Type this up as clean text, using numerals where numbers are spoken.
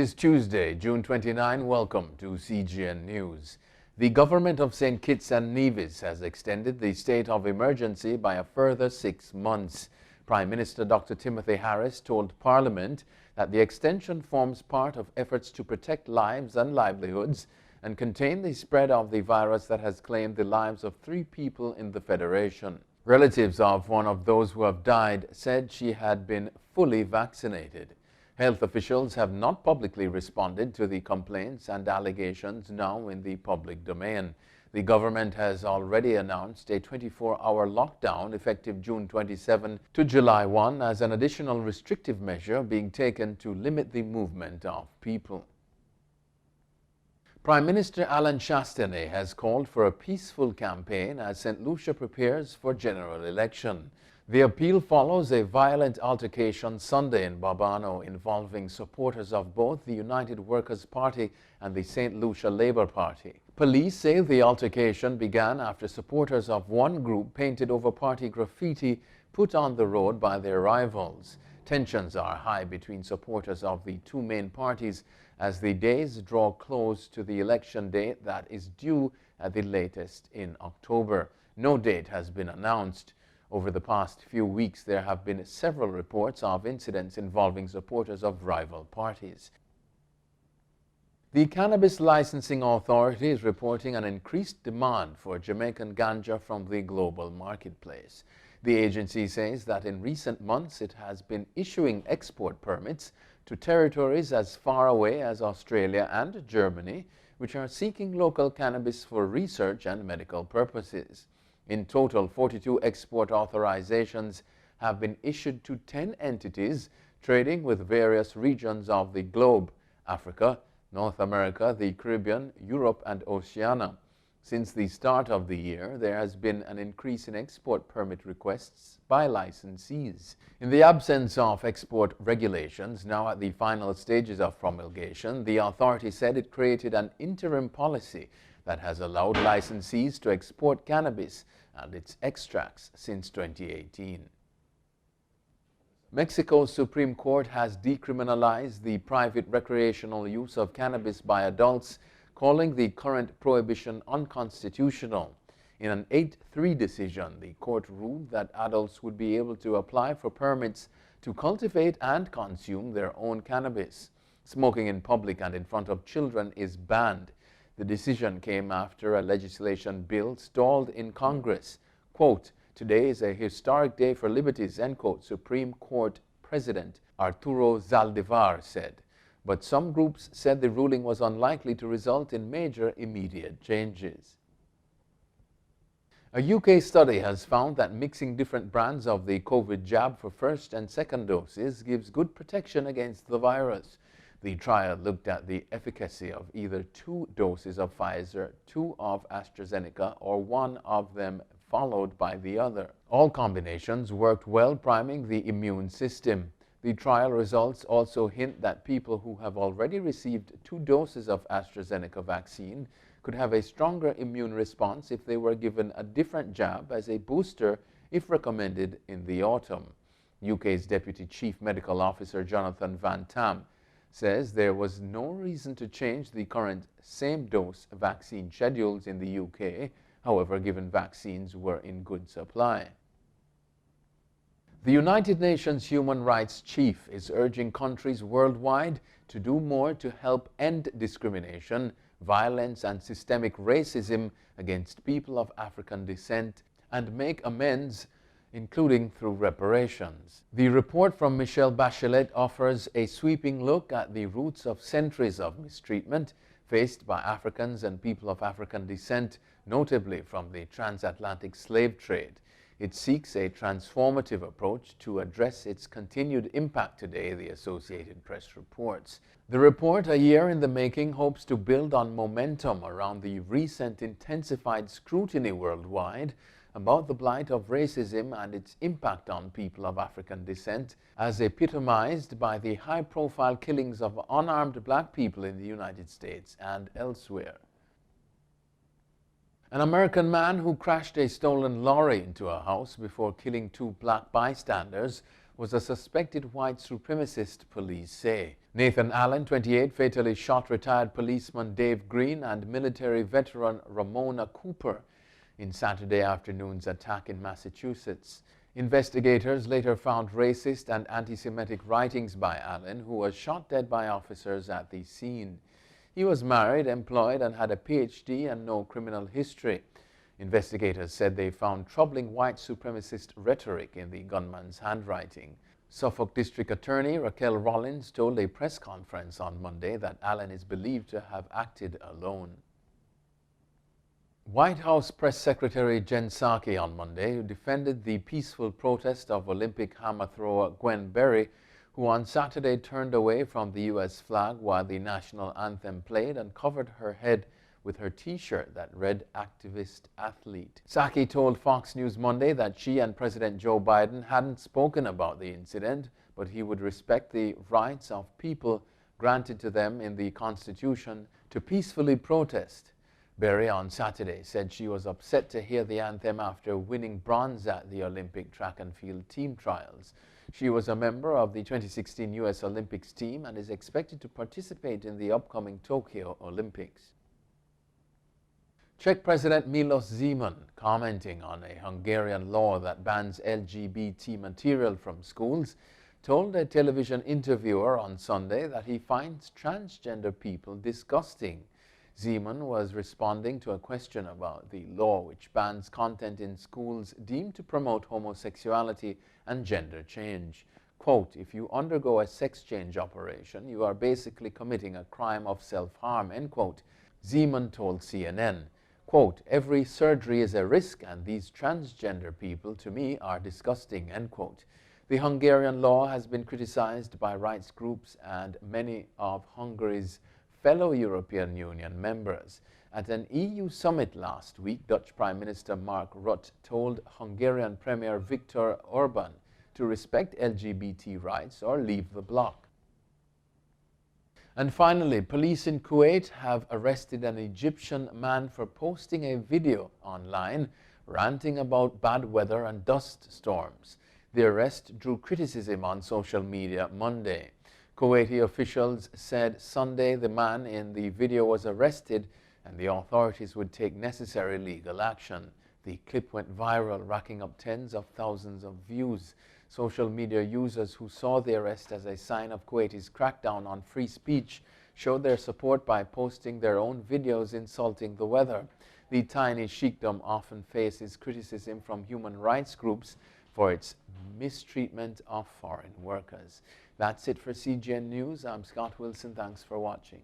is Tuesday, June 29. Welcome to CGN News. The government of St. Kitts and Nevis has extended the state of emergency by a further 6 months. Prime Minister Dr. Timothy Harris told Parliament that the extension forms part of efforts to protect lives and livelihoods and contain the spread of the virus that has claimed the lives of 3 people in the Federation. Relatives of one of those who have died said she had been fully vaccinated. Health officials have not publicly responded to the complaints and allegations now in the public domain. The government has already announced a 24-hour lockdown effective June 27 to July 1 as an additional restrictive measure being taken to limit the movement of people. Prime Minister Alan Chastanet has called for a peaceful campaign as St. Lucia prepares for general election. The appeal follows a violent altercation Sunday in Barbano involving supporters of both the United Workers' Party and the St. Lucia Labour Party. Police say the altercation began after supporters of one group painted over party graffiti put on the road by their rivals. Tensions are high between supporters of the 2 main parties as the days draw close to the election date that is due at the latest in October. No date has been announced. Over the past few weeks, there have been several reports of incidents involving supporters of rival parties. The Cannabis Licensing Authority is reporting an increased demand for Jamaican ganja from the global marketplace. The agency says that in recent months it has been issuing export permits to territories as far away as Australia and Germany, which are seeking local cannabis for research and medical purposes. In total, 42 export authorizations have been issued to 10 entities trading with various regions of the globe: Africa, North America, the Caribbean, Europe, and Oceania. Since the start of the year, there has been an increase in export permit requests by licensees. In the absence of export regulations, now at the final stages of promulgation, the authority said it created an interim policy that has allowed licensees to export cannabis and its extracts since 2018. Mexico's Supreme Court has decriminalized the private recreational use of cannabis by adults, calling the current prohibition unconstitutional. In an 8-3 decision, the court ruled that adults would be able to apply for permits to cultivate and consume their own cannabis. Smoking in public and in front of children is banned. The decision came after a legislation bill stalled in Congress. Quote, "Today is a historic day for liberties," end quote, Supreme Court President Arturo Zaldivar said. But some groups said the ruling was unlikely to result in major immediate changes. A UK study has found that mixing different brands of the COVID jab for first and second doses gives good protection against the virus. The trial looked at the efficacy of either 2 doses of Pfizer, 2 of AstraZeneca, or 1 of them followed by the other. All combinations worked well, priming the immune system. The trial results also hint that people who have already received 2 doses of AstraZeneca vaccine could have a stronger immune response if they were given a different jab as a booster if recommended in the autumn. UK's Deputy Chief Medical Officer Jonathan Van Tam says there was no reason to change the current same-dose vaccine schedules in the UK, however, given vaccines were in good supply. The United Nations Human Rights Chief is urging countries worldwide to do more to help end discrimination, violence, and systemic racism against people of African descent and make amends, including through reparations. The report from Michelle Bachelet offers a sweeping look at the roots of centuries of mistreatment faced by Africans and people of African descent, notably from the transatlantic slave trade. It seeks a transformative approach to address its continued impact today, the Associated Press reports. The report, a year in the making, hopes to build on momentum around the recent intensified scrutiny worldwide about the blight of racism and its impact on people of African descent, as epitomized by the high-profile killings of unarmed black people in the United States and elsewhere. An American man who crashed a stolen lorry into a house before killing 2 black bystanders was a suspected white supremacist, police say. Nathan Allen, 28, fatally shot retired policeman Dave Green and military veteran Ramona Cooper in Saturday afternoon's attack in Massachusetts. Investigators later found racist and anti-Semitic writings by Allen, who was shot dead by officers at the scene. He was married, employed, and had a PhD and no criminal history. Investigators said they found troubling white supremacist rhetoric in the gunman's handwriting. Suffolk District Attorney Raquel Rollins told a press conference on Monday that Allen is believed to have acted alone. White House Press Secretary Jen Psaki on Monday defended the peaceful protest of Olympic hammer thrower Gwen Berry, who on Saturday turned away from the U.S. flag while the national anthem played and covered her head with her T-shirt that read "Activist Athlete." Psaki told Fox News Monday that she and President Joe Biden hadn't spoken about the incident, but he would respect the rights of people granted to them in the Constitution to peacefully protest. Berry on Saturday said she was upset to hear the anthem after winning bronze at the Olympic track and field team trials. She was a member of the 2016 U.S. Olympics team and is expected to participate in the upcoming Tokyo Olympics. Czech President Milos Zeman, commenting on a Hungarian law that bans LGBT material from schools, told a television interviewer on Sunday that he finds transgender people disgusting. Zeman was responding to a question about the law which bans content in schools deemed to promote homosexuality and gender change. Quote, "If you undergo a sex change operation, you are basically committing a crime of self-harm," end quote. Zeman told CNN, quote, "Every surgery is a risk and these transgender people to me are disgusting," end quote. The Hungarian law has been criticized by rights groups and many of Hungary's fellow European Union members. At an EU summit last week, Dutch Prime Minister Mark Rutte told Hungarian Premier Viktor Orban to respect LGBT rights or leave the bloc. And finally, police in Kuwait have arrested an Egyptian man for posting a video online ranting about bad weather and dust storms. The arrest drew criticism on social media Monday. Kuwaiti officials said Sunday the man in the video was arrested and the authorities would take necessary legal action. The clip went viral, racking up tens of thousands of views. Social media users who saw the arrest as a sign of Kuwaiti's crackdown on free speech showed their support by posting their own videos insulting the weather. The tiny sheikdom often faces criticism from human rights groups for its mistreatment of foreign workers. That's it for CGN News. I'm Scott Wilson. Thanks for watching.